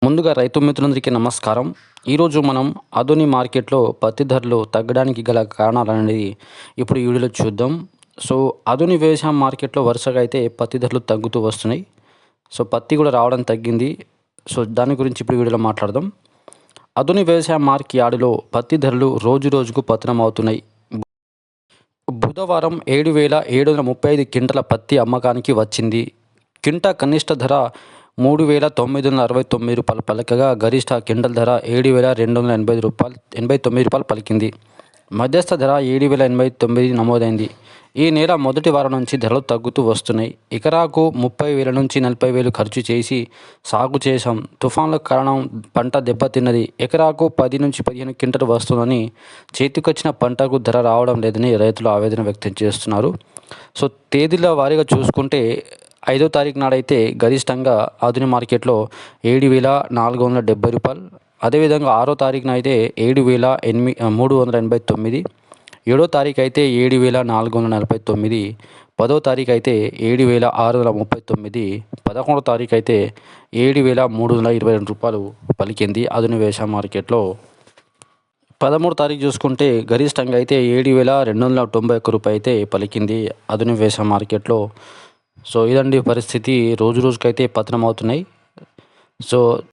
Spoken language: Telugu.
ముందుగా రైతు మిత్రులందరికీ నమస్కారం. ఈరోజు మనం ఆధునిక మార్కెట్‌లో పత్తి ధరలు తగ్గడానికి గల కారణాలనేది ఇప్పుడు ఈ వీడియోలో చూద్దాం. సో, ఆధునిక వ్యవసాయ మార్కెట్‌లో వరుసగా అయితే పత్తి ధరలు తగ్గుతూ వస్తున్నాయి. సో, పత్తి కూడా రావడం తగ్గింది. సో, దాని గురించి ఇప్పుడు ఈ వీడియోలో మాట్లాడదాం. ఆధునిక వ్యవసాయ యార్డులో పత్తి ధరలు రోజు రోజుకు పతనమవుతున్నాయి. బుధవారం 7,735 క్వింటాల పత్తి అమ్మకానికి వచ్చింది. క్వింటా కనిష్ట ధర రూ. 3,969 పలకగా గరిష్ట క్వింటల్ ధర రూ. 7,285 పలికింది. మధ్యస్థ ధర 7,089 నమోదైంది. ఈ నెల మొదటి వారం నుంచి ధరలు తగ్గుతూ వస్తున్నాయి. ఎకరాకు 30,000 నుంచి 40,000 ఖర్చు చేసి సాగు చేశాం. తుఫాన్ల కారణం పంట దెబ్బతిన్నది. ఎకరాకు 10 నుంచి 15 క్వింటాలు వస్తుందని చేతికొచ్చిన పంటకు ధర రావడం లేదని రైతులు ఆవేదన వ్యక్తం చేస్తున్నారు. సో, తేదీల వారీగా చూసుకుంటే 5వ తారీఖు నాడైతే గరిష్టంగా ఆధునిక మార్కెట్లో రూ. 7,470. అదేవిధంగా 6వ తారీఖున అయితే 7,389. 7వ తారీఖు అయితే 7,449. 10వ తారీఖు అయితే 7,639. 11వ తారీఖు అయితే రూ. 7,322 పలికింది ఆధునిక వ్యవసాయ మార్కెట్లో. 13వ తారీఖు చూసుకుంటే గరిష్టంగా అయితే రూ. 7,291 అయితే పలికింది ఆధునిక వ్యవసాయ మార్కెట్లో. సో, ఇదండి పరిస్థితి. రోజు రోజుకైతే పతనం అవుతున్నాయి. సో